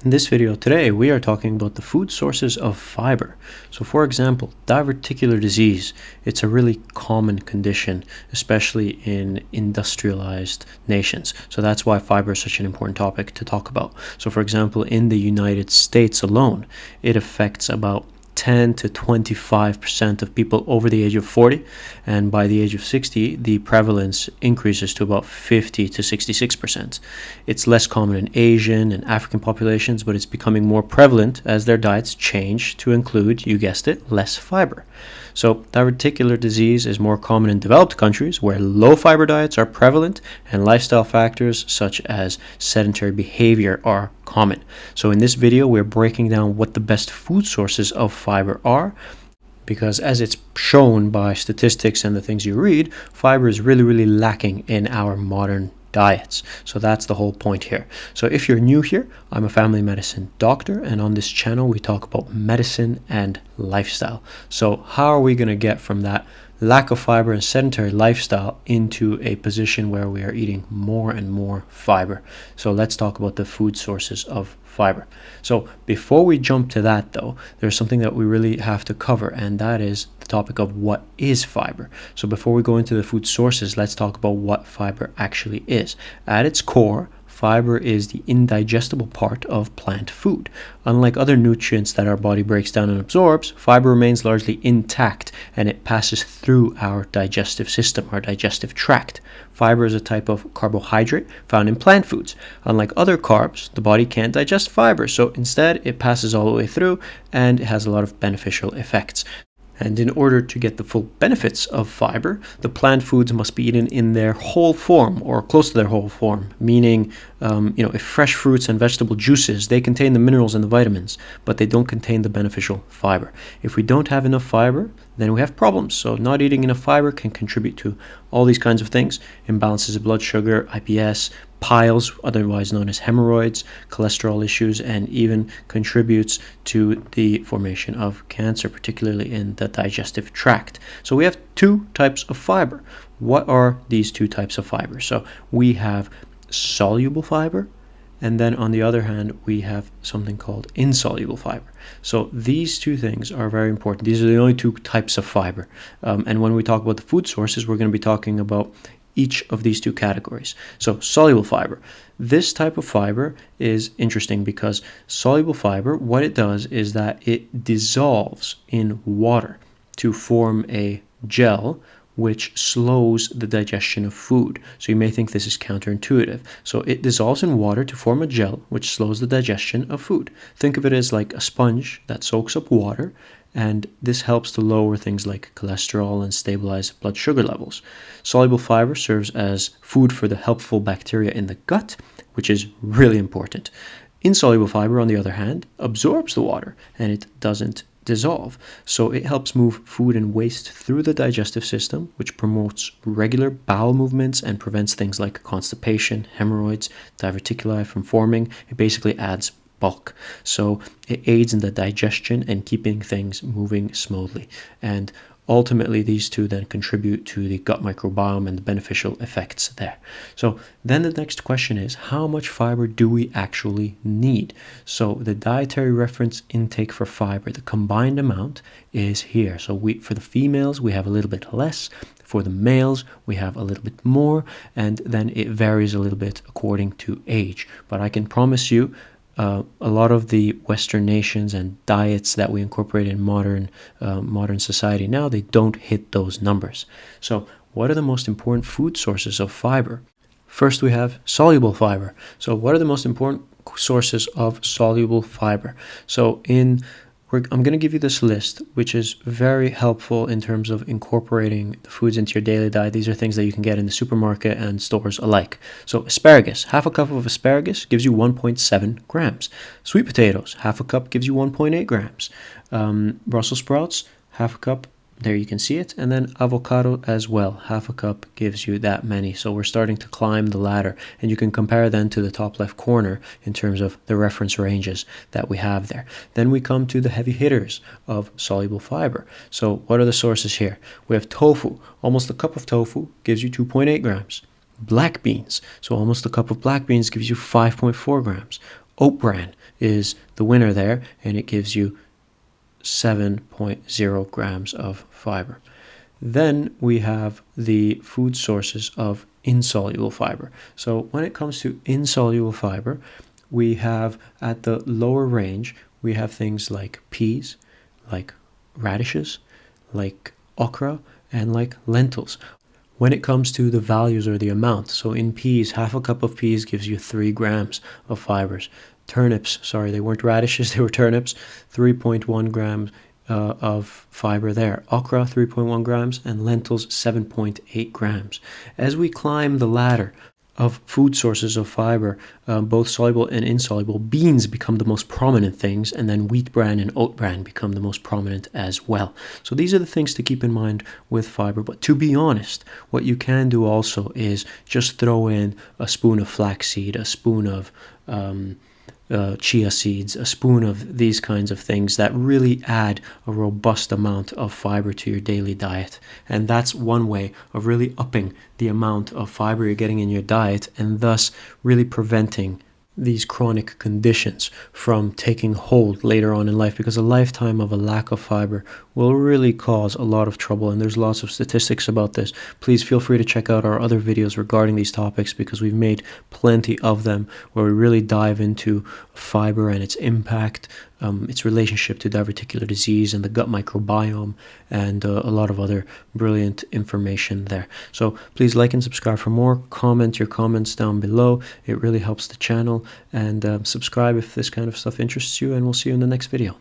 In this video today, we are talking about the food sources of fiber. So for example, diverticular disease, it's a really common condition, especially in industrialized nations. So that's why fiber is such an important topic to talk about. So for example, in the United States alone, it affects about 10 to 25% of people over the age of 40, and by the age of 60 the prevalence increases to about 50 to 66%. It's less common in Asian and African populations, but it's becoming more prevalent as their diets change to include, you guessed it, less fiber. So diverticular disease is more common in developed countries where low fiber diets are prevalent and lifestyle factors such as sedentary behavior are common. So in this video, we're breaking down what the best food sources of fiber are, because as it's shown by statistics and the things you read, fiber is really lacking in our modern diets. So that's the whole point here. So if you're new here, I'm a family medicine doctor, and on this channel we talk about medicine and lifestyle. So how are we going to get from that lack of fiber and sedentary lifestyle into a position where we are eating more and more fiber? So let's talk about the food sources of fiber. So before we jump to that though, there's something that we really have to cover, and that is the topic of what is fiber. So before we go into the food sources, let's talk about what fiber actually is. At its core, fiber is the indigestible part of plant food. Unlike other nutrients that our body breaks down and absorbs, fiber remains largely intact and it passes through our digestive system, our digestive tract. Fiber is a type of carbohydrate found in plant foods. Unlike other carbs, the body can't digest fiber, so instead it passes all the way through and it has a lot of beneficial effects. And in order to get the full benefits of fiber, the plant foods must be eaten in their whole form or close to their whole form, meaning if fresh fruits and vegetable juices, they contain the minerals and the vitamins, but they don't contain the beneficial fiber. If we don't have enough fiber, then we have problems. So not eating enough fiber can contribute to all these kinds of things: imbalances of blood sugar, IBS, piles, otherwise known as hemorrhoids, cholesterol issues, and even contributes to the formation of cancer, particularly in the digestive tract. So we have two types of fiber. What are these two types of fiber? So we have soluble fiber, and then on the other hand, we have something called insoluble fiber. So these two things are very important. These are the only two types of fiber. And when we talk about the food sources, we're going to be talking about each of these two categories. So soluble fiber. This type of fiber is interesting because soluble fiber, what it does is that it dissolves in water to form a gel which slows the digestion of food. So you may think this is counterintuitive. So it dissolves in water to form a gel which slows the digestion of food. Think of it as like a sponge that soaks up water, and this helps to lower things like cholesterol and stabilize blood sugar levels. Soluble fiber serves as food for the helpful bacteria in the gut, which is really important. Insoluble fiber, on the other hand, absorbs the water and it doesn't dissolve. So it helps move food and waste through the digestive system, which promotes regular bowel movements and prevents things like constipation, hemorrhoids, diverticuli from forming. It basically adds bulk. So it aids in the digestion and keeping things moving smoothly. And ultimately, these two then contribute to the gut microbiome and the beneficial effects there. So then the next question is, how much fiber do we actually need? So the dietary reference intake for fiber, the combined amount, is here. So for the females, we have a little bit less. For the males, we have a little bit more, and then it varies a little bit according to age. But I can promise you, a lot of the Western nations and diets that we incorporate in modern society now, they don't hit those numbers. So what are the most important food sources of fiber? First, we have soluble fiber. So what are the most important sources of soluble fiber? So I'm going to give you this list, which is very helpful in terms of incorporating the foods into your daily diet. These are things that you can get in the supermarket and stores alike. So asparagus, half a cup of asparagus gives you 1.7 grams. Sweet potatoes, half a cup gives you 1.8 grams. Brussels sprouts, half a cup, there you can see it. And then avocado as well, half a cup gives you that many. So we're starting to climb the ladder, and you can compare then to the top left corner in terms of the reference ranges that we have there. Then we come to the heavy hitters of soluble fiber. So what are the sources here? We have tofu. Almost a cup of tofu gives you 2.8 grams. Black beans. So almost a cup of black beans gives you 5.4 grams. Oat bran is the winner there, and it gives you 7.0 grams of fiber. Then we have the food sources of insoluble fiber. So when it comes to insoluble fiber, we have at the lower range, we have things like peas, like radishes, like okra, and like lentils. When it comes to the values or the amount, so in peas, half a cup of peas gives you 3 grams of fibers. Turnips, sorry, they weren't radishes, they were turnips, 3.1 grams of fiber there. Okra, 3.1 grams, and lentils, 7.8 grams. As we climb the ladder of food sources of fiber, both soluble and insoluble, beans become the most prominent things, and then wheat bran and oat bran become the most prominent as well. So these are the things to keep in mind with fiber. But to be honest, what you can do also is just throw in a spoon of flaxseed, a spoon of chia seeds, a spoon of these kinds of things that really add a robust amount of fiber to your daily diet. And that's one way of really upping the amount of fiber you're getting in your diet, and thus really preventing these chronic conditions from taking hold later on in life, because a lifetime of a lack of fiber will really cause a lot of trouble, and there's lots of statistics about this. Please feel free to check out our other videos regarding these topics, because we've made plenty of them where we really dive into fiber and its impact, its relationship to diverticular disease and the gut microbiome, and a lot of other brilliant information there. So please like and subscribe for more. Comment your comments down below. It really helps the channel. And subscribe if this kind of stuff interests you, and we'll see you in the next video.